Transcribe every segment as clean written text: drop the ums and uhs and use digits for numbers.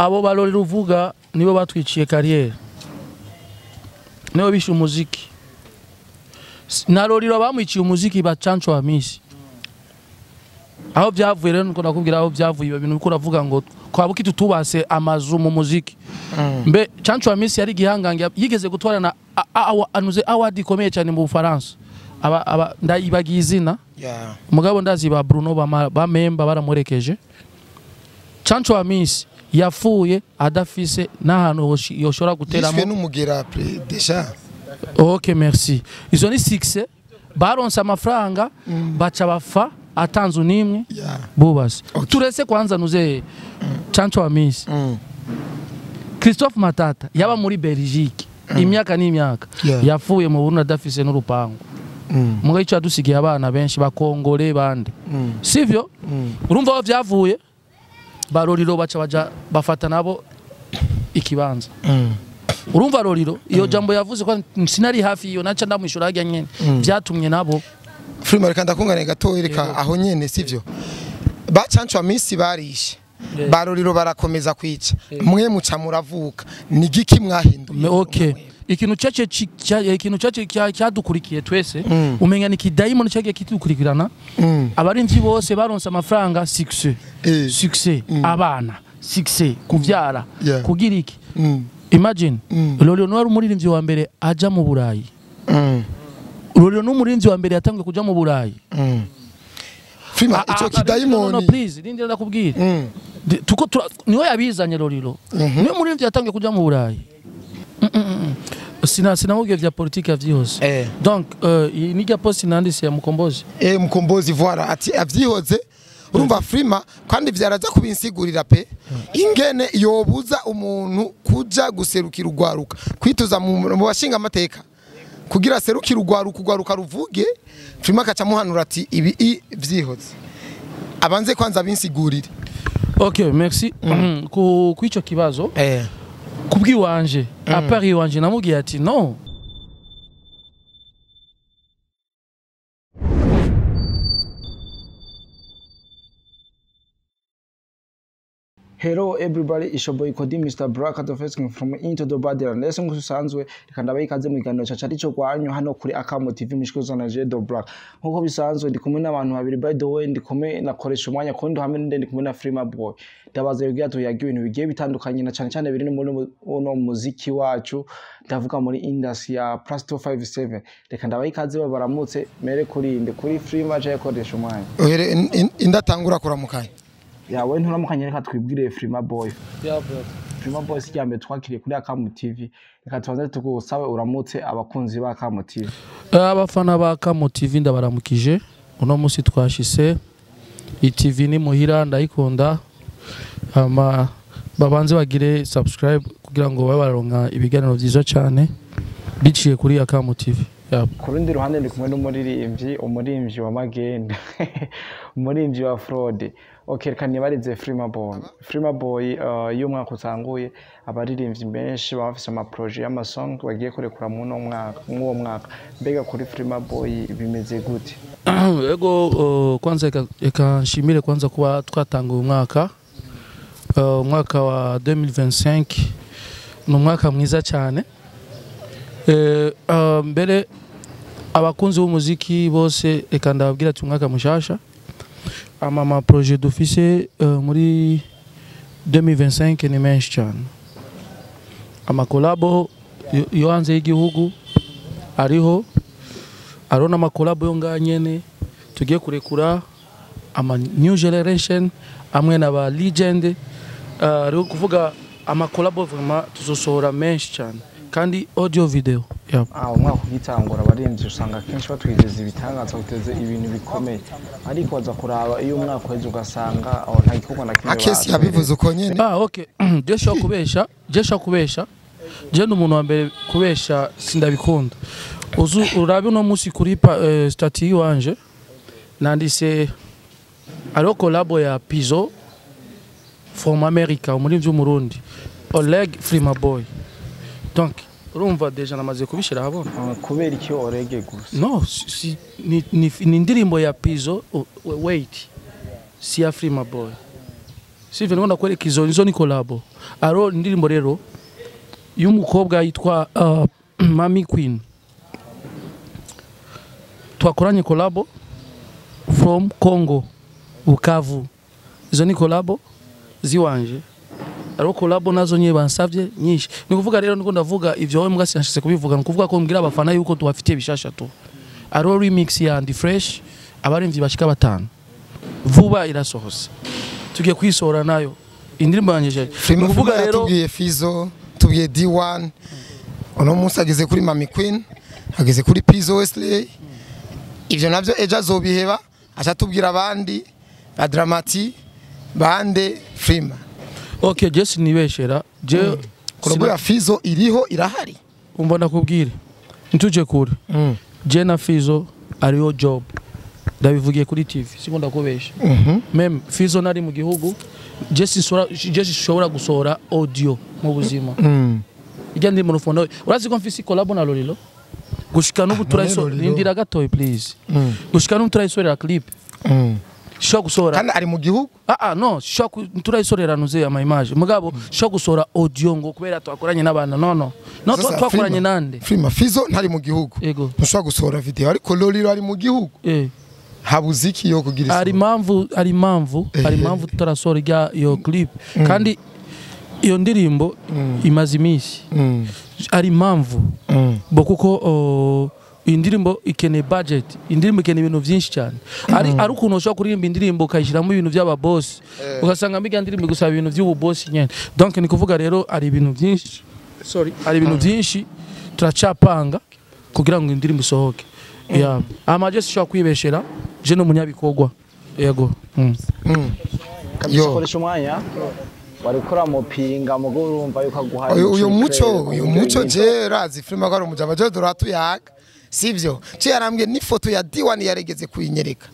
abo barori ruvuga nibo batwiciye carrière nibo bishe umuziki na Roriro bamwiciye umuziki ba Chancho Hamisi aho byavuye rero nuko nakubwira aho byavuye ibintu biko uravuga ngo kwabuki tutubase amazu mu muziki mbe Chancho Hamisi yari gihangange yigeze gutwarana anuze award ikomeye cyane mu Bufaransa aba ndayibagiye izina umugabo ndazi ba Bruno ba memba baramurekeje Chancho Hamisi yafuye adafise n'ahantu yoshora guteramo yishwe n'umugera déjà. Ok, merci. Izo ni succès baronse amafaranga baca bafa atanzu nimwe bubase. Turese kwanza nuze Chancho Hamisi. Christophe Matata yaba muri Belgique imyaka n'imyaka yafuye mu Burundi adafise n'urupango. Muga ico adusigiye abana benshi bakongole bande. Sivyo? Urumva aho byavuye baroriro baca baja bafata nabo ikibanza. Urumva Roriro iyo jambo yavuze ko sinari hafi iyo naca ndamwishura hajya nyene byatumye nabo Frima reka ndakungane gato reka aho nyene sivyo ba Chancho Hamisi barishe baroriro barakomeza kwica mwe muca muravuka ni giki mwahinduye. Okay, ikintu cyace cyadukurikiye twese umenya ni kidaimon cyagiye kitukurikirana abarinzi bose baronse amafaranga succès abana succès kuvyara kugira iki. Imagine Roriro no umuririmbyi wa mbere aja mu Burayi. Roriro no umuririmbyi wa mbere yatangiye kuja mu Burayi. Frima ico kidaimoni no please ndinde ndakubwira tuko niwe yabizanye Roriro niwe umuririmbyi yatangiye kuja mu Burayi. Sinamubwiye vya politique avyihose donc nijya post nandise ya Mukombozi Mukombozi voilà ati avyihoze. Urumva Frima kandi vyaraza kubinsigurira pe ingene yobuza umuntu kuja guserukira ugwaruka kwituza mu bashinga amateka kugira serukira ugwaruka ruvuge Frima kaca muhanura ati ibi vyihoze abanze kwanza binsigurire. Okay, merci ku ico kibazo kubwi wanje apari wanje namugiye ati no. Hello everybody, it's your boy Kodi Mr. Black at the first from Into the Badland. Lese ngusanzwe ikandabaye ikaze mu kiganiro cyacu cyo kwanyu hano kuri Akamo TV mishikoza na Jedo Black. Nkuko bisanzwe ndi kumwe n'abantu babiri by the way ndi kumwe nakoresha umwanya kundi hamwe ndi kumwe na Frima Boy. Ndabaza yugiye tuyagiye ibintu bigiye bitandukanye na cyane biri muri uno muziki wacu ndavuga muri industry ya Plus 257. Reka ndabaye ikaze baramutse mere kurinde kuri Frima cyo yakoresha umwanya. Indatangura kuramukanya. Yawe nturamukanye reka twibwire Frima Boy. Frima Boy sijambe twakiriye kuri Akamo TV. Reka tubanze tugusabe uramutse abakunzi ba Akamo TV. Abafana ba Akamo TV ndabaramukije. Uno musi twashise TV ni muhira ndayikunda. Babanze bagire subscribe kugira ngo babe baronka ibiganiro byiza cyane biciye kuri Akamo TV. Kurundi ruhande ndi kumwe n'umuririmbyi wa Magenda. Umuririmbyi wa Fraud. Okay, reka nibarize Frima Boy. Frima Boy iyo mwaka utanguye abaririmbyi benshi bafise ama project y'amasong bagiye kurekura mu mwaka. Mbega kuri Frima Boy bimeze gute? Ego kwanza eka nshimire kwanza kuba twatanguye umwaka wa 2025 no mwaka mwiza cyane. Mbere abakunzi b'umuziki bose eka ndababwira ati umwaka mushasha. Ama projet d'office muri 2025 ni menshi cyane. Ama collabo yo hanze y'igihugu ariho arona ama collabo yo nganyene tugiye kurekura ama new generation amwe na ba legend rero kuvuga ama collabo vraiment tuzosohora menshi cyane kandi audio video. Umwaka ugitangura abarinzi usanga kenshi batwigeze ibitangaza guteze ibintu bikomeye ariko waza kuraba iyo umwaka weze ugasanga aho nta gikorwa na kimwe akesi yabivuze uko nyene. Okay, jesha kubesha je n'umuntu wa mbere kubesha sindabikunda. Urabe uno musi kuri stati wanje nandise aro collabo ya Pizzo from America muri vy'umurundi Oleg Frima Boy. Donc urumva deja namaze kubishira habona kubera iki Orege gusa? No, ni indirimbo ya Pizzo wait si ya Frima Boy. sivyo niko ndakwereka izo ni collabo aro indirimbo rero y'umukobwa yitwa Mami Queen twakoranye collabo from Congo Bukavu izo ni collabo ziwanje aro collabo nazo nye bansavye nyinshi ni kuvuga rero niko ndavuga ivyo wewe mwasi nashise kubivuga ni kuvuga ko mbwira abafana yuko tubafitiye bishasha tu aro remix ya Ndi Fresh abarimvyi bashika batanu vuba irasohose tugiye kwisora nayo indirimbo yanje ni kuvuga rero tugiye Fizo tugiye D1 ono munsi ageze kuri Mami Queen ageze kuri Pizzo Wesley ivyo navyo ejo azobiheba acatubwira abandi ba Dramati bande Frima. Okay, just nibeshera je kurubura Fizo iriho irahari umbona kubwire ntuje kure je na Fizo ariyo job ndabivugiye kuri TV sikunda kubesha meme Fizo nari mu gihugu je sishobora gusora audio mu buzima ijya ndi mu rufondo urazi ko mfisi collabo na Lolilo gushika n'ubu turayisora ndira gatoy please gushika n'ubu turayisorera clip sho gusora kandi ari mu gihugu no sho turayisorera nuze ama image mugabo sho gusora audio ngo kubera twakoranye n'abana no twakoranye nande Frima Fizo ntari mu gihugu ntushobora gusora video ariko Lolilo ari mu gihugu habuziki yo kugira ari impamvu tutarasora iyo clip kandi iyo ndirimbo imaze imisi ari impamvu bo kuko indirimbo ikene budget indirimbo ikene ibintu byinshi cyane ari ukuntu ushobora kuririmba indirimbo ukayishiramo ibintu by'aba boss ugasanga mbiga ndirimbo gusaba ibintu by'ubu boss nyene donc ni kuvuga rero ari ibintu byinshi byinshi turacapanga kugira ngo indirimbo isohoke amaje sishobora kwibeshera je no munyabikogwa yego yo umwanya barikora mupinga mugo urumva yuko aguhaye uyu muco je razi Frima ko ari umujama je doratuyaga sivyo cyo yarambye n'ifoto ya D1 yaregeze kuyinyereka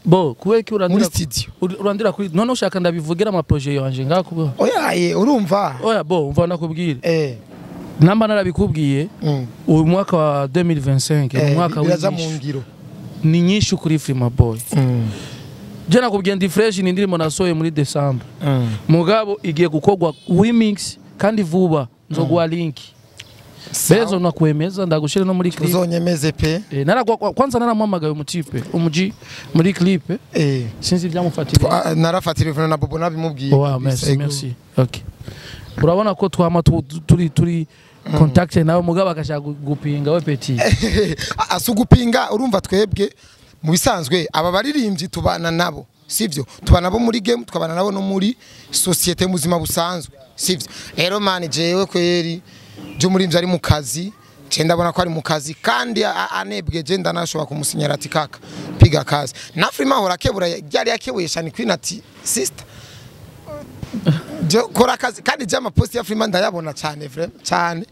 bo kuweki urandira kuri none ushaka ndabivugira ama projet yanje ngako urumva bo umva nakubwire namba narabikubwiye uyu mwaka wa 2025 umwaka w'iraza mu ngiro ni nyinshi kuri Frima boy je nakubwiye Ndi Fresh ni ndirimo nasoye muri December mugabo igiye gukogwa remix kandi vuba nzogwa link bezo nakwemeza ndagushire no muri clip uzonyemeze pe kwanza naramwamagaye umutipe umuji muri clip sinzi byamufatira narafatira na Bobo nabimubwiye merci okay urabona ko twama turi contact nawe mugabo akashaka gupinga we petit asugupinga urumva twebwe mu bisanzwe aba baririmbyi tubana nabo sivyo tubana bo muri game tukabana nabo no muri societe muzima busanzwe sivyo rero man jewe kweri je murimvyi ari mu kazi cenda bona ko ari mu kazi kandi anebwe je ndanashobora kumusinyara ati kaka piga kazi na Frima hora kebura yari yakewesha ni Queen ati sister je kora kazi kandi je ama post ya Frima ndayabona cyane cyane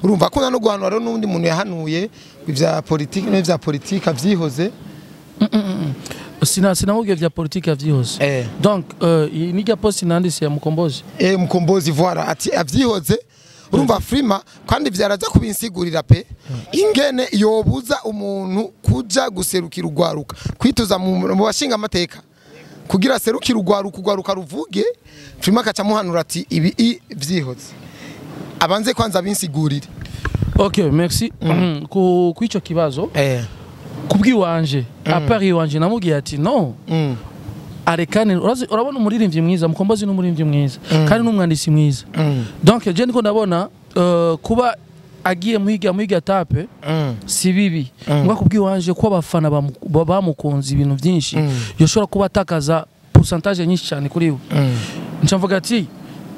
urumva ko no guhanura rero n'undi muntu yahanuye ivya politique n'ivya politique avyihoze sinavuga vya politique avyihoze donc niga post nandise ya Mukombozi Mukombozi voilà ati avyihoze urumva Frima kandi vyaraza kubinsigurira pe ingene yobuza umuntu kuja guserukira ugwaruka kwituza mu bashinga amateka kugira serukira ugwaruka ruvuge Frima kacamuhanura ati ibi vyihoze abanze kwanza binsigurire okay merci ku ico kibazo kubwiwanje apari wanje namugiye ati no arekane urabona umuririmbyi mwiza Mukombozi n'umuririmbyi mwiza kandi n'umwandisi mwiza donc je ndiko ndabona kuba agiye muhiga tape si bibi ngwa kubwiwanje ko abafana bamukunze ibintu byinshi yoshora kuba atakaza pourcentage nyinshi cyane kuri we ncamvuga ati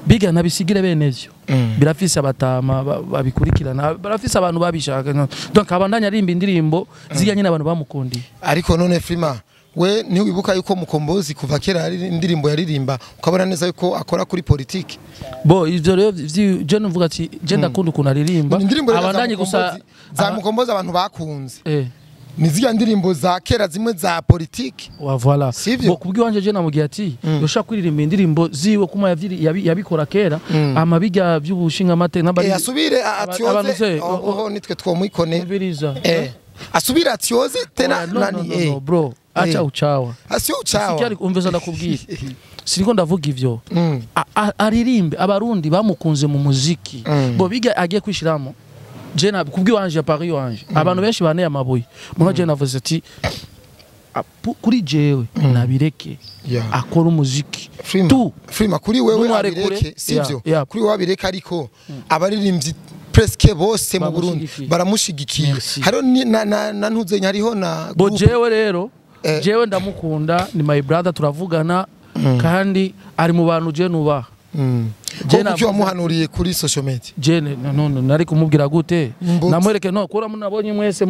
biga nabisigire benevyo birafise abatama babikurikirana barafise abantu babishaka donc abandanya arimba indirimbo zijyanye n'abantu bamukundiye ariko none Frima we ni wibuka yuko Mukombozi kuva kera ari indirimbo yaririmba ukabona neza yuko akora kuri politique bo ivyo rero je nvuga ati je ndakunda ukuntu aririmba abandanye gusa za Mukombozi abantu bakunze niziya ndirimbo za kera zimwe za politique voilà bo kubwiwanje je namugiye ati yosha kuririmba indirimbo ziwe kuma yabikora kera amabiga by'ubushinga mate nabari asubire atyoze oho nitwe twomwikone asubire atyoze tena nani bro acha uchawa asio uchawa sikari umveza ndakubwira siniko ndavuga ivyo aririmbe abarundi bamukunze mu muziki bo biga agiye kwishiramo je na kubwiwanje Paris wanje abantu benshi baneye amabuye muno je navuze ati kuri jewe nabireke akora umuziki Frima kuri wewe abireke sivyo kuri wewe abireke ariko abaririmbyi presque bose mu Burundi baramushigikiye hariho na ntuze hariho na bo jewe rero jewe ndamukunda ni my brother turavugana kandi ari mu bantu je nubaha jena cyo wamuhanuriye kuri social media jene no nari kumubwira gute namwereke no kura munabonye mwese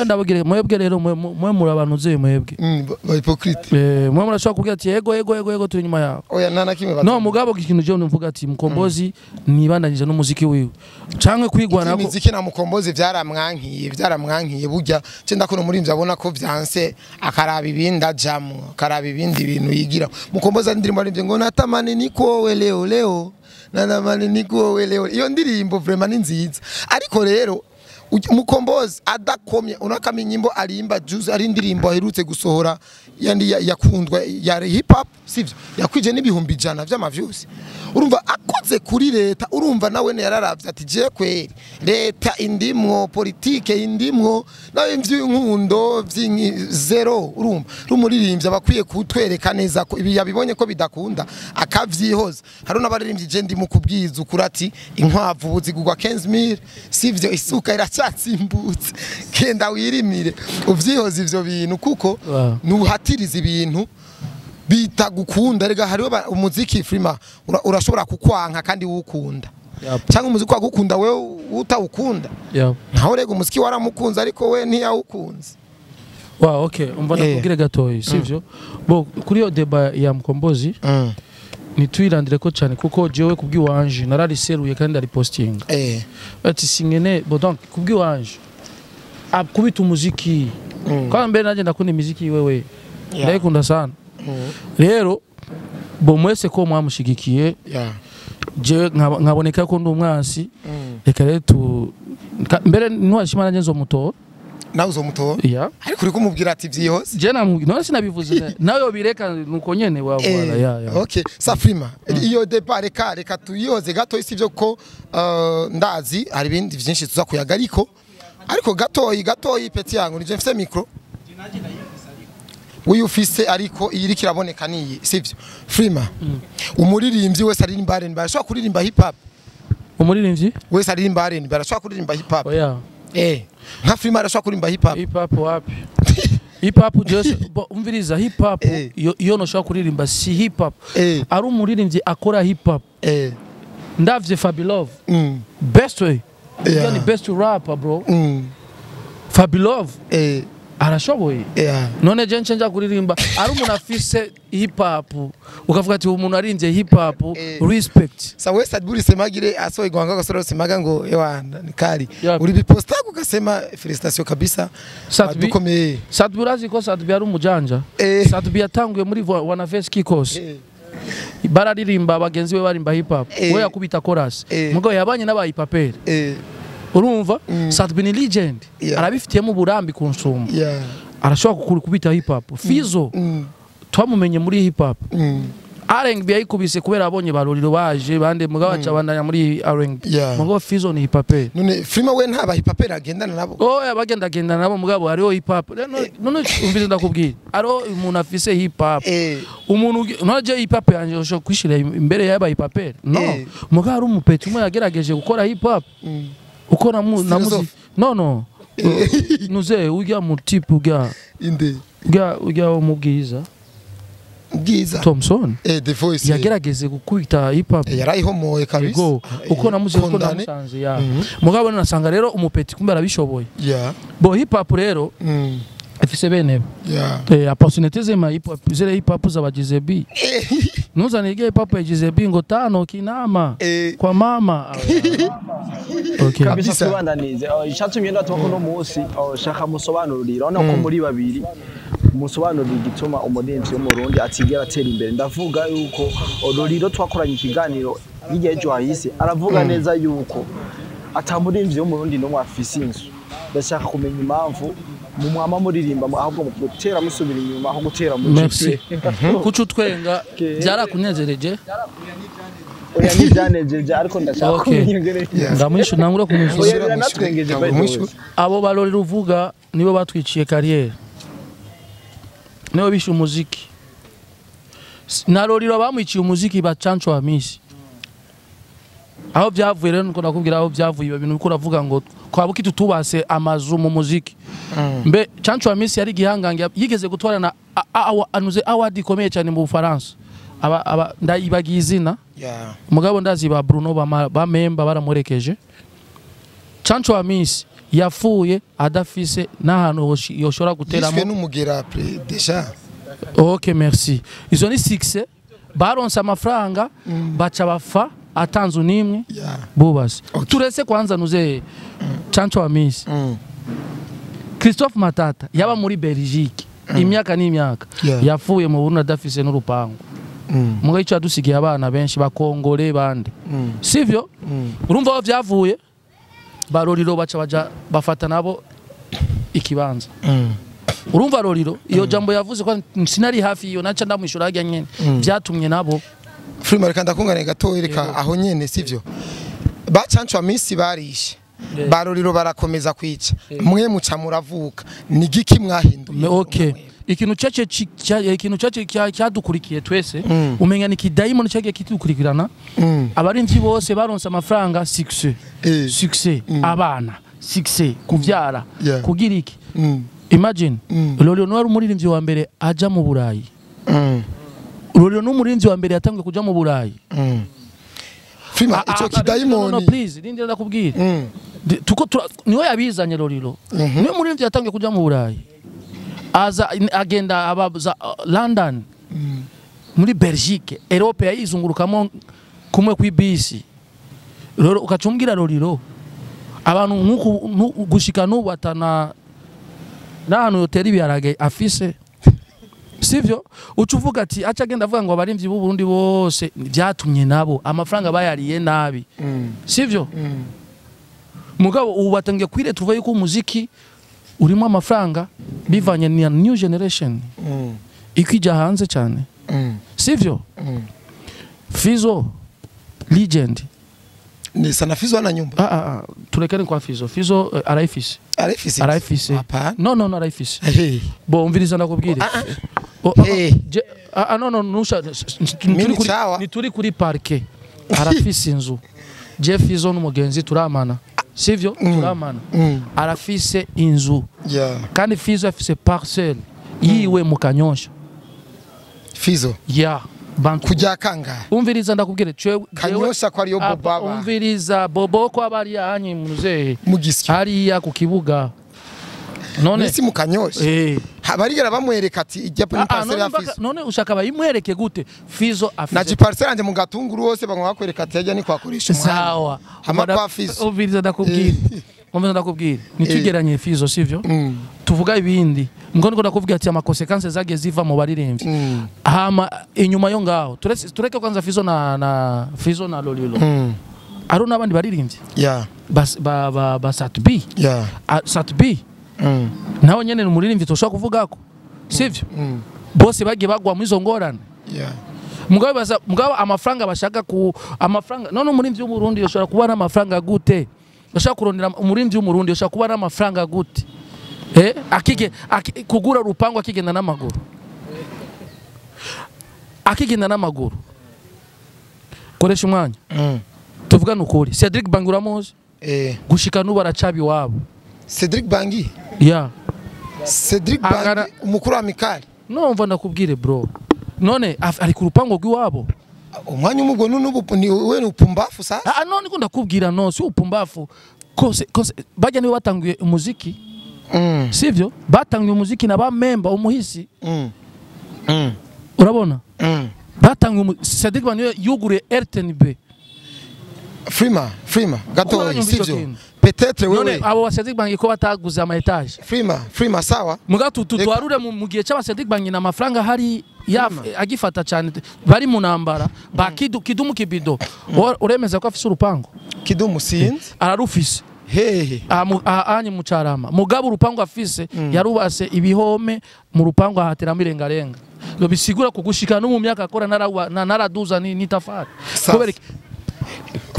ndabagire mwebwe rero mwe muri abantu ze mwebwe ba hypocrite mwe murashaka kugira ati ego turi nyuma yawe oya nana kimwe no mugabo ikintu je mvuga ati Mukombozi nibandanyije no muziki wiwe cankwe kwigwana ko muziki na Mukombozi byaramwankiye burya je ndakora muri mvya abona ko vyanse akaraba ibindi ajamo akaraba ibindi bintu yigira Mukombozi ndirimbo ari ngo natamani niko leo nanamani niko leo iyo ndirimbo vraiment ni nziza ariko rero Mukombozi adakomye unakamenya imbo arimba juice ari ndirimbo aherutse gusohora yandi yakundwa ya hip hop sivyo yakwije n'ibihumbi 100 vy'amavyusi urumva akoze kuri leta urumva nawe ne yararavye ati je kweri leta indimwo politike indimwo nawe mvy'inkundo zero urumva rumuririmbye abakwiye kutwereka neza ko ibi yabibonye ko bidakunda akavyihoza hari n'abaririmbye je ndi mu kubwiza ukurati inkwavu buzigurwa 15000 sivyo isuka iracatsimbutse kenda wirimire uvyihoza ivyo bintu kuko nuhatiriza ibintu bita gukunda rega hariho umuziki Frima urashobora kukwanka kandi wukunda cyangwa umuziki wagukunda wewe utawukunda naho rega umuziki waramukunze ariko we ntiyawukunze okay umbona kubwire gatoyi sivyo bo kuri yo deba ya Mukombozi nitwirandire ko cyane kuko jewe kubwiwanje narariseruye kandi ari posting ati singene bo donc kubwiwanje kubita umuziki kwa mbere naje ndakunda imiziki wewe ndayikunda sana rero bo mwese ko mwamushigikiye je nkaboneka ko ndi umwansi reka rero mbere ntwashimana nyenzo muto nawe uzomutora ariko uri kumubwira ati vyihose je none sinabivuze nawe yobireka nuko nyene wabwara okay Frima iyo deba reka tuyihoze gato isivyo ko ndazi hari bindi vyinshi tuza kuyaga ariko gatoyi peti yangu nije mfise micro uyufise ariko iri kiraboneka niyi sivyo Frima umuririmbyi wese aririmba R&B arashobora kuririmba hip hop umuririmbyi wese aririmba R&B arashobora kuririmba hip hop nka Frima arashobora kuririmba hip hop wapi hip hop just umviriza hip hop iyo no shaka kuririmba si hip hop ari umuririmbyi akora hip hop ndavye Fabilove best way yani best rapper bro Fabilove arashoboye none je ncenja kuririmba ari umuntu afise hip hop ukavuga ati umuntu arinze hip hop respect sa wese adburi semagire aso igwanga gasoro semaga ngo ewanda nikari uri biposta ukasema felicitation kabisa dukomeye Sadburazi ko Sadbi ari umujanja Sadbi yatanguye muri Wanafest Kikos bararirimba abagenzi be barimba hip hop we yakubita chorus mugo yabanye n'aba hip hop urumva Sadbi ni legend arabifitiyemo uburambi kunsuma arashobora kubita hip hop Fizo twamumenye muri hip hop R&B yayikubise kubera abonye baroriro baje bande mugabo acabandanya muri R&B mugo Fizo ni hip hop none Frima we ntaba hip hop agendana nabo abagendana nabo mugabo hariho hip hop none umvise ndakubwira aro umuntu afise hip hop umuntu noje hip hop yanje sho kwishira imbere y'aba hip hop no mugabo ari umupeti umwe yagerageje gukora hip hop uko na muzi no nuze ujya mu type ujya inde ujya umubwiza Thompson The Voice yagerageze gukubita hip hop yarayihomoye kabisa uko namuzi uko namusanze mugabo nasanga rero umupeti kumbe arabishoboye bo hip hop rero afise bene opportunité zema hip hop zabagize bi nuzana hip hop yagize bi ngo tano kinama kwa mama kabisa tubandanize ishatumye ndatuko no munsi shaka musobanurira urabona ko muri babiri musobanurira igituma umurinzi wo mu Burundi atigera atera imbere ndavuga yuko Roriro twakoranye ikiganiro igihe ejo hahise aravuga neza yuko atamurinzi wo mu Burundi no mwafise inzu ndashaka kumenya impamvu mu mwama muririmba ahubwo mu gutera musubira inyuma aho gutera mu merci kuco twenga byarakunezereje oya ni byanejeje ariko ndashaka kunyongere ndamwishu nangura kumwishu natwengeje by abo barori ruvuga nibo batwiciye carrière nibo bishe umuziki naroriro bamwiciye umuziki ba Chancho wa Miss aho byavuye rero nuko nakubwira aho byavuye ibintu biko ravuga ngo kwabuki tutubase amazu mu muziki mbe Chancho wa Miss yari gihangange yigeze gutwarana anuze award ikomeye cyane mu Bufaransa aba ndayibagiye izina mugabo ndazi ba Bruno ba memba baramurekeje Chancho wa Miss yafuye adafise n'ahantu yoshora guteramo yishwe n'umugera déjà. OK merci izo ni succès baronse amafaranga baca bafa atanzu nimwe bubase turese kwanza nuze Chancho wa Miss Christophe Matata yaba muri Belgique imyaka n'imyaka yafuye mu Burundi adafise n'urupango muga icyo adusigiye abana benshi bakongole bande sivyo urumva aho byavuye baroriro baca baja bafata nabo ikibanza urumva roriro iyo jambo yavuze ko sinari hafi iyo naca ndamwishura hajya nyene byatumye nabo Frima reka ndakungane gatoyereka aho nyene sivyo ba Chancho wa Miss barishe baroriro barakomeza kwica mwe muca muravuka ni giki mwahinduye OK ikintu cyace cyadukurikiye twese umenya ni kidaimon cyagiye kitukurikirana abarinzi bose baronse amafaranga succès abana succès kuvyara kugira iki imagine Lolio no ari umuririmbyi wa mbere aja mu Burayi Lolio no umuririmbyi wa mbere yatangiye kuja mu Burayi Frima ico kidaimon no please ndinde ndakubwira tuko niwe yabizanye Lolio niwe umuririmbyi yatangiye kuja mu Burayi aza agenda abaza London muri Belgique Europe yayizungurukamo kumwe kw'ibisi rero ukacumbwira Lolio abantu nkuko gushika n'ubu atana n'ahantu yotera ibiharage afise sivyo ucuvuga ati aca agenda avuga ngo abarimvyi b'u Burundi bose byatumye nabo amafaranga bayariye nabi sivyo mugabo ubu batangiye kwire tuvuye yuko umuziki urimo amafaranga bivanye na new generation ikija hanze cyane sivyo Fizo legend ni sana Fizo na nyumba turekane kwa Fizo araifisi no araifisi bo umviriza nakubwire no nusha ni turi kuri parquet arafisi inzu Jeff Fizo n'umugenzi turamana sivyo turamana arafise inzu kandi Fizo afise parcelle yiwe mu Kanyosha Fizo bantu kujya kanga umviriza ndakubwire Kanyosha kwa ariyo Bobaba umviriza Bobo ko abari yanyi muzehe mugisyo hariya ku kibuga none nisi mu Kanyosha barigera bamwereka ati ijya kuri parcelle ya Fizo none ushaka bayimwereke gute Fizo afise na parcelle anje mu gatunguru hose bakwereka ati ajya ni kwakoresha sawa hama kwa Fizo umviriza ndakubwire nitugeranye Fizo sivyo tuvuga ibindi ngo ndakubwira ati amakonsequences zage ziva mu baririmbyi hama inyuma yo ngaho tureke kwanza Fizo na Lolilo aro nabandi baririmbyi ba Satbi Satbi naho nyene ni umuririmbyi toshaka kuvugako sivyo bose bagiye bagwa mu izo ngorane mugabo amafaranga bashaka ku amafaranga none umuririmbyi w'u Burundi yoshobora kuba n'amafaranga gute bashaka kurondera umuririmbyi w'u Burundi yoshobora kuba n'amafaranga gute kugura rupango akigenda n'amaguru koresha umwanya tuvugana ukuri Cedric Bangi uramuzi gushika n'ubu aracabi wabo Cedric Bangi Cedric Bangi umukuru wa Mikali no mva ndakubwire bro none ari ku rupango rw'iwabo umwanya umugo ni we upumbafu sasa none niko ndakubwira no si upumbafu kose bajya niwe batanguye umuziki sivyo batanguye umuziki na ba member umuhisi urabona batanguye Cedric Bangi yugure RTNB Frima gato sivyo peut-être wewe abo Cedric Bangi ko bataguze ama etage Frima sawa mugatu tutwarure mu gihe cy'aba Cedric Bangi na mafaranga hari agifata cyane bari mu nambara ba kidumu kibido uremeza ko afise urupango kidumu sinzi ararufise hehe ahanye mu Carama mugabo urupangu afise yarubase ibihome mu rupangu ahateramo irengarenga yo bisigura kugushika no mu myaka akora naraduza ni tafari kubera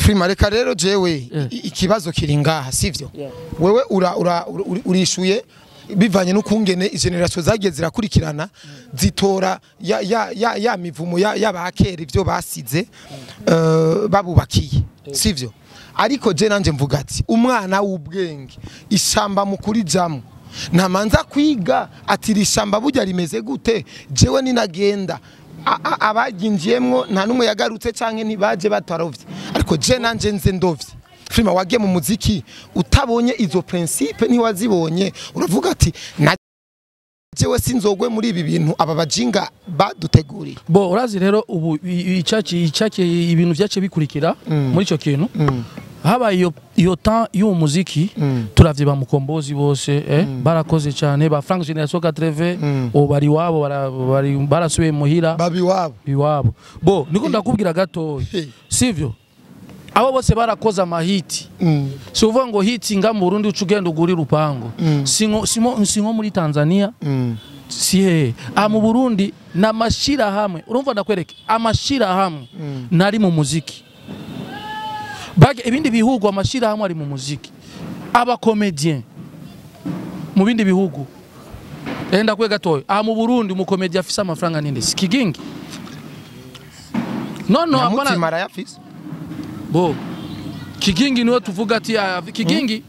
Frima reka rero jewe ikibazo kiri ngaha sivyo wewe urishuye bivanye n'ukungene generation zagiye zirakurikirana zitora ya mivumo y'abakera ivyo basize babubakiye sivyo ariko je nanje mvuga ati umwana w'ubwenge ishamba mukuri jamu ntamanza kwiga ati rishamba burya rimeze gute jewe ninagenda abaginjiyemwo nta numwe yagarutse canke ntibaje batarovye ariko je nanje nze ndovye Frima wagiye mu muziki utabonye izo principe ntiwazibonye uravuga ati jewe sinzogwe muri ibi bintu aba bajinga badutegurira bo urazi rero ubu icaki ibintu vyace bikurikira muri ico kintu haba iyo temps yo muziki turavye ba mukombozi bose barakoze cyane ba Frank Generation 80 o bari wabo barasubiye muhira babi wabo bo niko ndakubwira gato sivyo abo bose barakoza amahiti si uvuga ngo hiti nga mu Burundi ucugenda uguri rupango singo muri Tanzania si he mu Burundi namashira hamwe urumva ndakwereke amashira hamwe nari mu muziki bage ibindi bihugu amashira hamwe ari mu muziki aba comedian mu bindi bihugu enda kwe gatoyo mu Burundi mu comedian afisa amafaranga ninde Kigingi no hapana mutima yafisa bo Kigingi niwe tuvuga ati Kigingi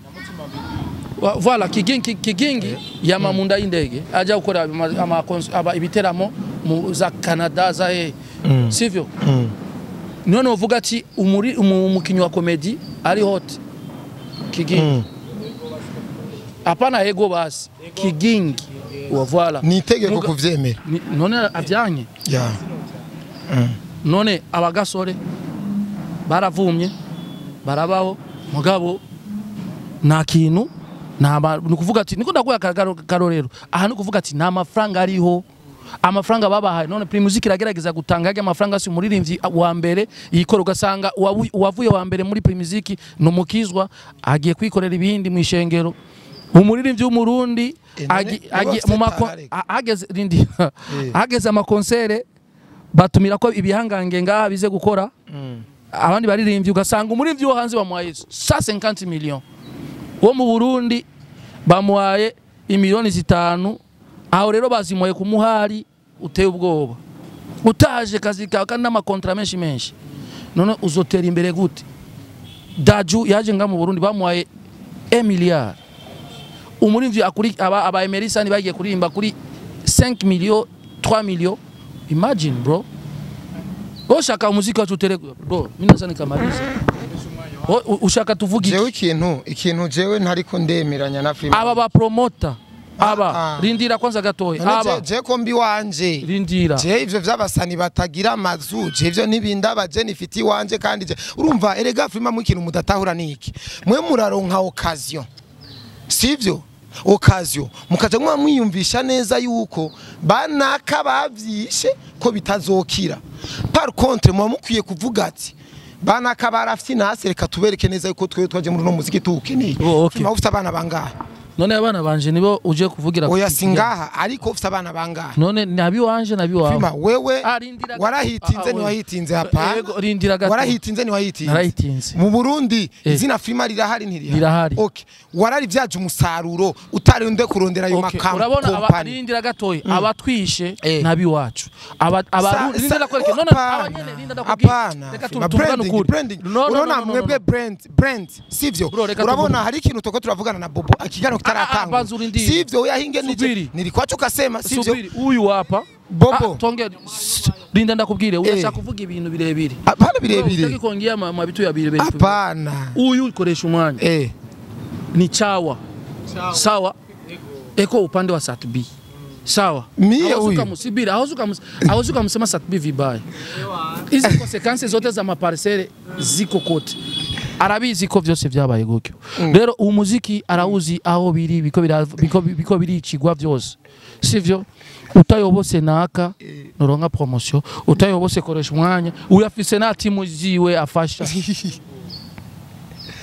voilà Kigingi yamamunda indege aja gukora ibiteramo za Canada za sivyo none uvuga ati umukinyi wa comedy ari hot Kigingi apana ego basi Kigingi voilà nitegeko kuvyemera none avyanye none abagasore baravumye barabaho mugabo nta kintu nukuvuga ati niko ndaguya karorero aha nukuvuga ati nta mafaranga ariho amafaranga babahaye none Primusic iragerageza gutanga yage amafaranga si umuririmbyi wa mbere yikora ugasanga uwavuye wa mbere muri Primusic numukizwa agiye kwikorera ibindi mu ishengero umuririmbyi w'umurundi ageze amakonsere batumira ko ibihangange ngaha bize gukora abandi baririmbyi ugasanga umuririmbyi wo hanze bamuhaye 150 millions wo mu Burundi bamuhaye imiliyoni 5 aho rero bazimuye kumuhari uteye ubwoba utaje kazi kandi n'amakontra menshi none uzotera imbere gute Daju yaje nga mu Burundi bamuhaye 1 milliard umuririmbyi akuri aba Emerson bagiye kuririmba kuri 5 millions 3 millions imagine bro ushaka umuziki wacu uterego bro mimi nasani kamaliza ushaka tuvugi jewe ikintu jewe ntariko ndemeranya na Frima aba ba promoter aba rindira kwanza gatoya aba je ko mbi wanje rindira je ivyo vy'abasani batagira amazu je ivyo nibindaba je nifiti wanje kandi je urumva erega Frima mu kintu mudatahura niki mwe muraronka occasion sivyo occasion mukaje mwiyumvisha neza yuko banaka bavyishe ko bitazokira par contre mwa mukwiye kuvuga ati banaka barafite nase reka tubereke neza yuko twe twaje muri no muziki tukeneye Frima ufite abana bangahe none abana banje nibo uje kuvugira oya singaha ariko ufite abana bangahe none nabi wanje nabi wawe Frima wewe warahitinze ni wahitinze hapa rindira gato warahitinze ni wahitinze narahitinze mu Burundi izina Frima rirahari ntirihari okay warari vyaje umusaruro utari unde kurondera ayo makampo urabona abarindira gatoye abatwishe nabi wacu rindira kwereke none abanyene rinda ndakubwira reka tuvugana ukuri urabona mwebwe brand sivyo urabona hari ikintu toko turavugana na Bobo akigano kitaratanga sivyo yahinge nilikuacho kasema sivyo uyu hapa Bobo tonge rinda ndakubwire uyashaka kuvuga ibintu birebire apana birebire utakikongea mabitu ya birebire apana uyu ukoresha umwanya ni chawa sawa eko upande wa Satbi sawa mie huyu kamusibira hauzu kamusema Satbi vibaya hizi consequences zote za maparcelle ziko kote arabizi ko vyose vyabaye gutyo rero umuziki arawuzi aho biri biko biricigwa byose sivyo utayobose naka noronka promotion utayobose koresha umwanya uyafise na timu ziwe afasha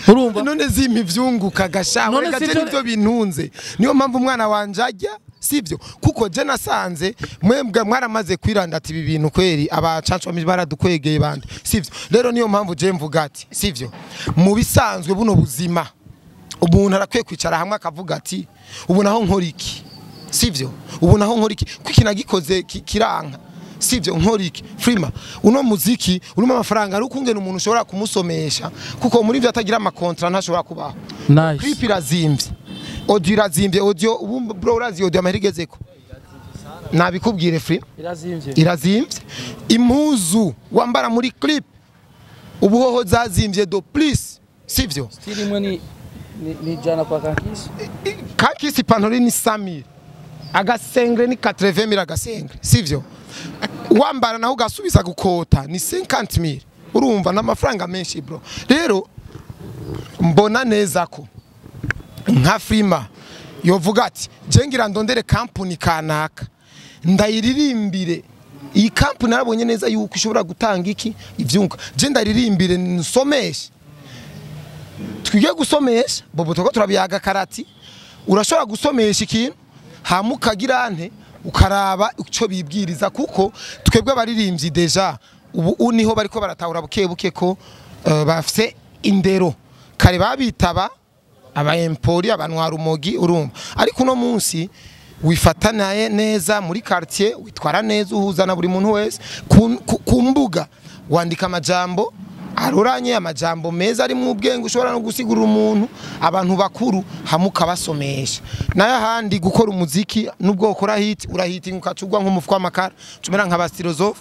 urumva none zimpa ivyunguka gashaho reka je nivyo bintunze niyo mpamvu umwana wanje ajya sivyo kuko je nasanze mwebwe mwaramaze kwirandata ibi bintu kweri abacancu baradukwegeye bande sivyo rero niyo mpamvu je mvuga ati sivyo mu bisanzwe buno buzima umuntu arakwiye kwicara hamwe akavuga ati ubu naho nkora iki sivyo ubu naho nkora iki kuko nagikoze kiranka sivyo nkora iki Frima uno muziki urimo amafaranga ari ukungena umuntu ushobora kumusomesha kuko muri byo atagira amakontra ntashobora kubaho nice clip irazimvye audio irazimvye audio ubu bro urazi audio amahirigezeko nabikubwire Frima irazimvye impuzu wambara muri clip ubuhoho zazimvye do please sivyo stili imwe ni jana kwa kakisi pantori ni 100,000 agasengre ni 80,000 agasengre sivyo wambara naho ugasubiza gukota ni 50,000 urumva n'amafaranga menshi bro rero mbona neza ko nka Frima yovuga ati je ngira ndondere company kanaka ndayiririmbire iyi company narabonye neza yuko ishobora gutanga iki ivyunka je ndaririmbire nsomeshe twige gusomesha bobo toko turabiyaga karati urashobora gusomesha ikintu hamukagira nte ukaraba ico bibwiriza kuko twebwe abaririmbyi deja ubu niho bariko baratahura buke ko bafise indero kare babitaba aba empori abanwara umogi urumva ariko no munsi wifatanaye neza muri quartier witwara neza uhuzana buri muntu wese ku mbuga wandika amajambo aroranye amajambo meza ari mu bwenge ushobora no gusigurira umuntu abantu bakuru hamuka basomesha nayo handi gukora umuziki nubwo ukora hit urahiti ukacugwa nk'umufuko w'amakara cumera nk'aba philosophe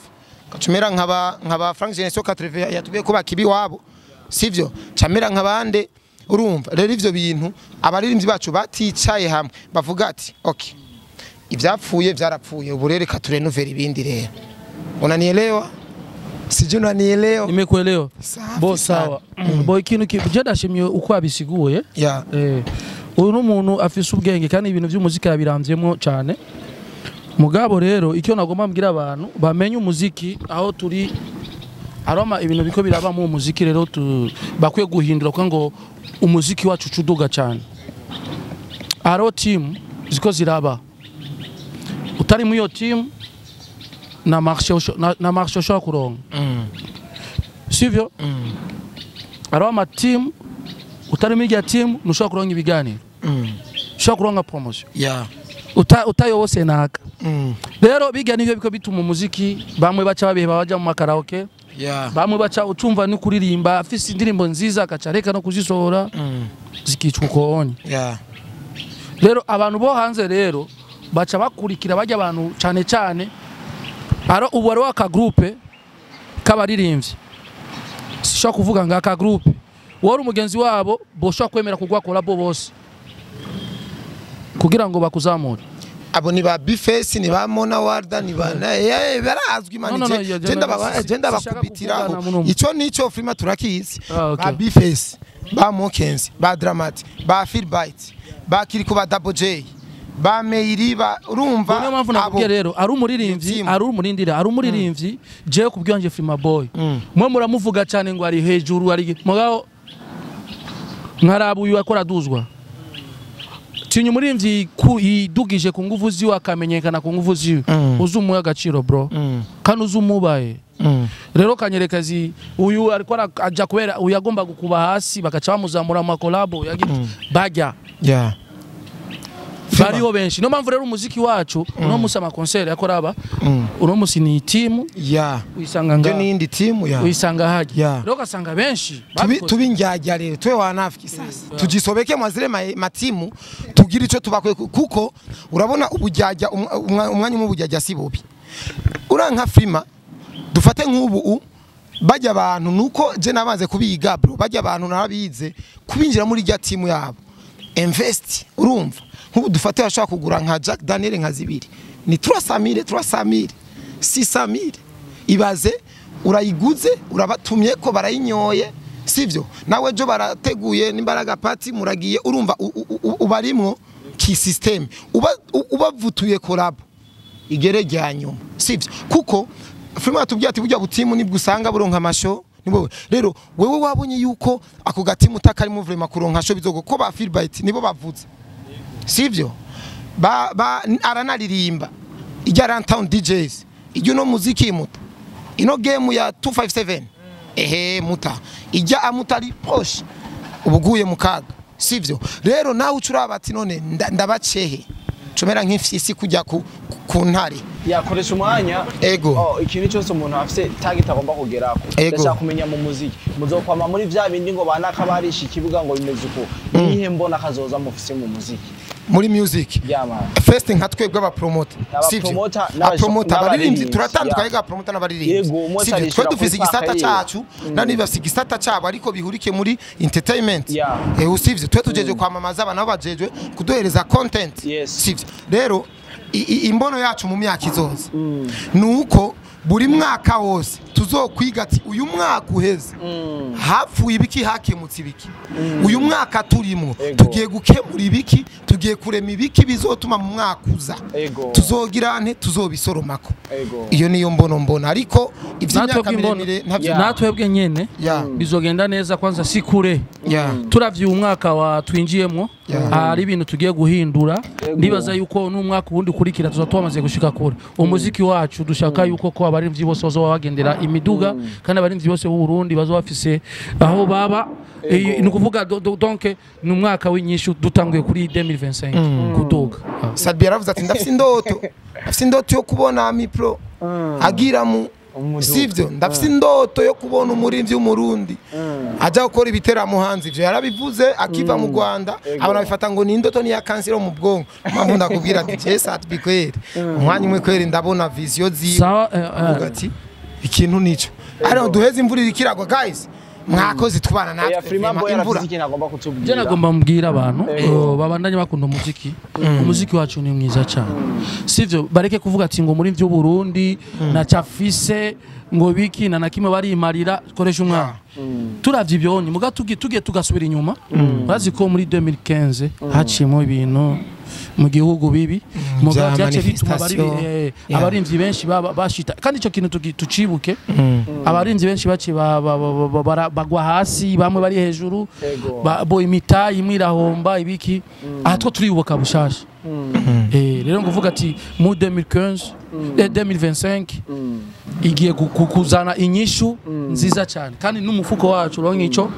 kacumera nk'aba Frank Genesio 80 yatubiye ko bakibi wabo sivyo camera nk'abande urumva rero ivyo bintu abaririmbyi bacu baticaye hamwe bavuga ati okay ivyapfuye vyarapfuye uburere katurenovera ibindi rero unanielewa sije unanielewa nimekuelewa bo sawa bo ikintu kibjeda shimye uko abisiguye uyu n'umuntu afise ubwenge kandi ibintu by'umuziki yabiramvyemo cyane mugabo rero icyo nagomba mbwira abantu bamenye umuziki aho turi aroma ibintu biko biraba mu muziki rero bakwiye guhindura ko ngo umuziki wacu cuduga cyane aro team ziko ziraba utari mu yo team na marche ushobora kuronka sivyo aroma team utari mu ya team nushobora kuronka ibiganiro ushobora kuronka promotion utayobose naka rero biga nivyo biko bituma umuziki bamwe baca babihe baja mu makaraoke bamwe baca ucumva ni kuririmba afise indirimbo nziza akacareka no kuzisohora zikicwa ukonye rero abantu bo hanze rero baca bakurikira bajya abantu cyane cyane aro ubu ari waka groupe kabaririmbyi sisho kuvuga nga ka groupe wari umugenzi wabo bosho kwemera kugwa collabo bose kugira ngo bakuzamure abo ni ba Bifesi ni ba Mona Warda ni ba barazwi manije genda bakubitiraho ico nico Frima turakizi ba Bifesi ba Mokenzi ba Dramatic ba Feelbite ba Kiriko ba Double J ba Meiri ba urumva niyo mpamvu nakubwiye rero ari umuririmbyi je kubwiyanje Frima boy mwe muramuvuga cyane ngo ari hejuru ari mugabo nkarabuyu akora duzwa tinyu muririmbyi idugije ku nguvu ziwe akamenyekana ku nguvu ziwe uzumuye agaciro bro kandi uzumubaye rero kanyerekazi uyu ariko aja kubera uyagomba gukuba hasi bakaca bamuzamura mu collabo yagira bajya bariho benshi no mpamvu rero umuziki wacu no musama concert yakoraba uno musi ni team uyisanga nga n'indi team uyisanga haje rero kasanga benshi tubinjyajya rero twe wanafiki sasa tugisobeke mwazire matimu tugira ico tubakwe kuko urabona ubujyajya umwanya mu bujyajya sibobi uranka Frima dufate nk'ubu bajya abantu nuko je namaze kubiga bro bajya abantu narabize kubinjira muri rya team yabo invest urumva nk'ubu dufate bashaka kugura nka Jack Daniel nka zibiri ni 300,000 600,000 ibaze urayiguze urabatumye ko barayinyoye sivyo nawe jo barateguye n'imbaraga party muragiye urumva ubarimwo ki system ubavutuye collabo igere ryanyuma sivyo kuko Frima tubwiye ati burya butimu nibwo usanga buronka amasho nibo rero wewe wabonye yuko ako gatima utakarimo vraiment kuronka sho bizogo ko ba Philbert nibo bavuze sivyo ba aranaririmba ijya Runtown DJs ijyo no muziki muta ino game ya 257 muta ijya amutari posh ubuguye mukaga sivyo rero nawe ucuraba ati none ndabacehe comera nk'ifyisi kujya ku ntare yakoresha umwanya ego ikintu cyose umuntu afite target agomba kugerako ndashaka kumenya mu muziki muzokwama muri vya bindi ngo banaka barisha ikibuga ngo bimeze uko nihe mbona kazoza mufise mu muziki muri music first nka twebwe aba promoter sivyo promoter abaririmbyi turatandukanye ga promoter n'abaririmbyi sivyo twe dufise igisata cyacu nani bafise igisata cyabo ariko bihurike muri entertainment usivyo twe tujeje kwamamaza abana bajeje kuduhereza content sivyo rero imbono yacu mu myaka izoza nuko buri mwaka wose tuzokwiga ati uyu mwaka uheze hapfuye ibiki hakemutse ibiki uyu mwaka turimo tugiye gukemura ibiki tugiye kurema ibiki bizotuma mu mwaka uza tuzogirane tuzobisoromako iyo niyo mbona ariko ivy'imyaka miremire natwebwe nyene bizogenda neza kwanza si kure turavye umwaka wa twinjiyemo ari ibintu tugiye guhindura ndibaza yuko n'umwaka ubundi kurikira tuzatwamaze gushika kure umuziki wacu dushaka yuko ko abarimvyi bose bazoba bagendera imiduga kandi abarimvyi bose b'u Burundi bazoba bafise aho baba ni kuvuga donc ni umwaka w'inyishu dutanguye kuri 2025 kuduga Sadbi yaravuze ati ndafise indoto yo kubona Amipro agira mu sivyo ndafise indoto yo kubona umurimvyi w'umurundi aja gukora ibiteramo hanze ivyo yarabivuze akiva mu Rwanda abana bifata ngo ni indoto ni ya kansiro mu bwonko mpamvu ndakubwira ati je Sadbi kweri umwanya umwe kweri ndabona vision ziwe ugati ikintu nico ari duheze imvura irikiragwa guys mwakoze tubana natwe imvura je nagomba mbwira abantu babandanye bakunda umuziki umuziki wacu ni mwiza cyane sivyo bareke kuvuga ati ngo muri vyo Burundi na cafise ngo biki na nakimwe barimarira koresha umwana turavye ibyonye muga tugiye tugasubira inyuma bazi ko muri 2015 hacimo ibintu mu gihugu bibi muga byace bituma abarimvyi benshi bashita kandi ico kintu tucibuke abarimvyi benshi baci bagwa hasi bamwe bari hejuru bo imita imwirahomba ibiki aha two turibuka bushasha rero nguvuga ati mu 2015 2025 igiye kukuzana inyishu nziza cyane kandi n'umufuko wacu ronke ico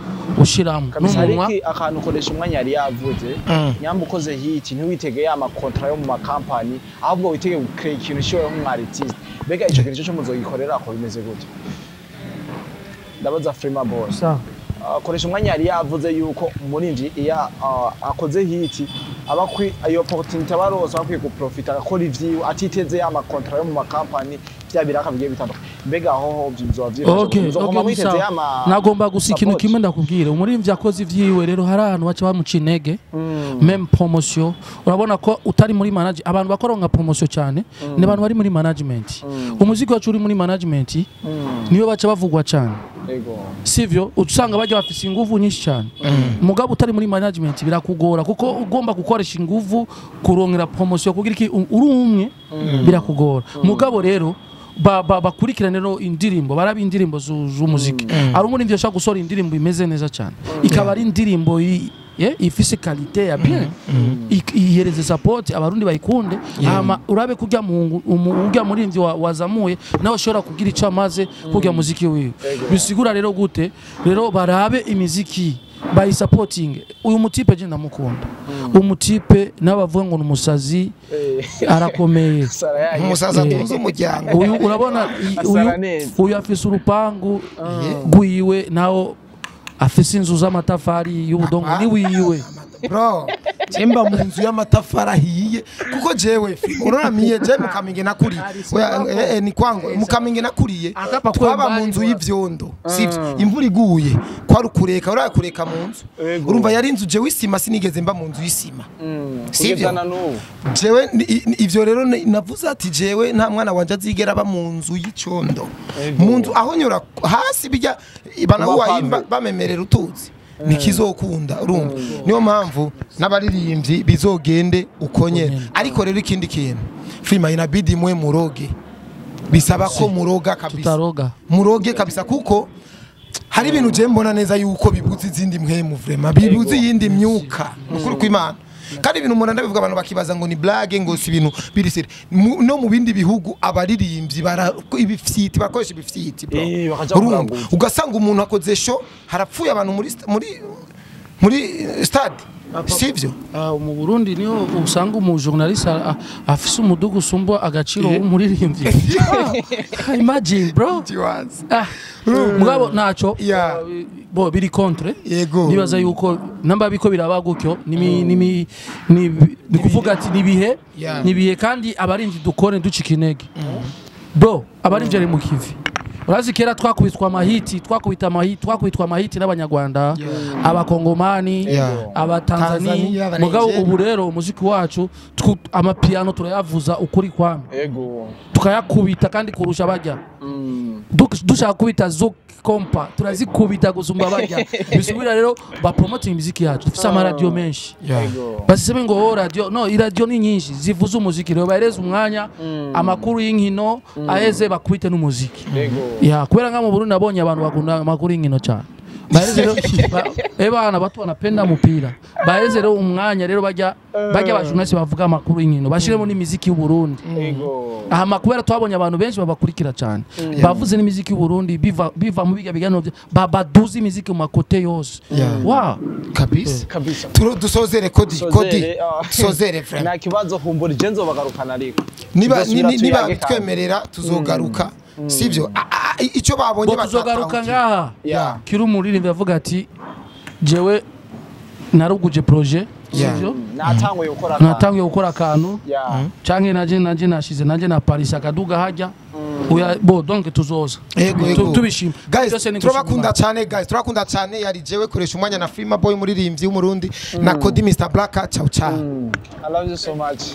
ushiramo n'umunwa akantu ukoresha umwanya yari yavuze nyamba ukoze hit ntiwitege ya makontra yo mu makampani ahubwo witege gukora ikintu cyo nk'artist bega ico kintu cyo muzogikorera ko bimeze gute ndabaza Frema Boss akoresha umwanya yari yavuze yuko umurinzi iya akoze hit abakwi ayo opportunity baroza bakwiye guprofita akora ivyiwe atiteze ya makontra yo mu makampani byabiraka bigiye bitandukanye mbega aho bizoba vyifashe nagomba gusa ikintu kimwe ndakubwira umurimvyi akoze ivyiwe rero hari ahantu baca bamuca intege même promotion urabona ko utari muri manage abantu bakoronka promotion cyane ni abantu bari muri management umuziki wacu uri muri management niyo baca bavugwa cyane sivyo usanga bajya bafise inguvu nyinshi cyane mugabo utari muri management birakugora kuko ugomba gukoresha inguvu kurongera promotion kugira iki uri umwe birakugora mugabo rero bakurikirane no indirimbo barabi indirimbo z'umuziki ari umurindi yashaka gusora indirimbo imeze neza cyane ikaba ari indirimbo ifise qualité ya bien ihereze support abarundi bayikunde ama urabe kujya ujya murindi wazamuye nawe shora kugira ico amaze kujya muziki wiwe bisigura rero gute rero barabe imiziki by supporting uyu mutipe je ndamukunda umutipe nabavuga ngo numusazi arakomeye umusaza tunze umuryango uyu urabona uyu afise urupangu gwiwe nawo afise inzu z'amatafari y'ubudongo ni wiwe bro chemba mu nzu y'amatafari ahiye kuko jewe uramiye je mukaminge nakuriye ni kwangu mukaminge nakuriye twaba mu nzu y'ivyondo sivyo imvura iguye kwa rukureka urakureka mu nzu urumva yari inzu jewe isima sinigeze mba mu nzu y'isima sivyo jewe ivyo rero navuze ati jewe nta mwana wanje azigera ba mu nzu y'icondo mu nzu aho nyura hasi bijya bana uwayimba bamemerera utuzi nikizokunda urumva niyo mpamvu n'abaririmbyi bizogende ukonyene ariko rero ikindi kintu filma inabidi muroge bisaba ko muroga kabisa tutaroga muroge kabisa kuko hari ibintu je mbona neza yuko bibuze izindi mpemu vraiment bibuze yindi myuka ukuri kw'Imana kandi ibintu umuntu ndabivuga abantu bakibaza ngo ni blague ngo si ibintu birisire no mu bindi bihugu abaririmbyi bara ibifyiti bakoresha ibifyiti bro ugasanga umuntu akoze show harapfuye abantu muri stade sivyo mu Burundi niho usanga umujournaliste afise umudugu usumba agaciro w'umuririmbyi imagine bro mugabo naco bo biri contre nibaza yuko namba biko biraba gutyo ni kuvuga ati nibihe kandi abarinzi dukore ducika intege bro abarinzi ari mu kivi urazi kera twakubitwa amahiti n'abanyarwanda abakongomani abatanzania mugabo ubu rero umuziki wacu amapiano turayavuza ukuri kwame tukayakubita kandi kurusha bajya dushaka kubita zo kompa turazikubita gusumba bajya bisubira rero ba promoting imiziki yacu dufise ama radio menshi baseme ngo radio no iradio ni nyinshi zivuza umuziki rero bahereza umwanya amakuru y'inkino aheze bakubite n'umuziki kubera nka mu Burundi nabonye abantu bakunda amakuru y'inkino cyane baheze rero ebana batu banapenda mupira baheze rero umwanya rero bajya abajurnaliste bavuga amakuru y'inkino bashiremo n'imiziki y'u Burundi aha kubera twabonye abantu benshi babakurikira cyane bavuze n'imiziki y'u Burundi biva mu biga bigano baduze imiziki mu makote yose kabisa dusozere kodi dusozere frère nta kibazo humbura genzo bagarukana ariko niba bitwemerera tuzogaruka sivyo icyo babonye tuzogaruka ngaha kiri umuririmbyi yavuga ati jewe naruguje projet sivyo natanguye gukora akantu canke naje nashize naje na Paris akaduga hajya bo donc tuzoza tubishima guys turakunda cyane yari jewe koresha umwanya na Frima Boy muririmbyi w'umurundi na Kodi Mr Black ciao ciao I love you so much.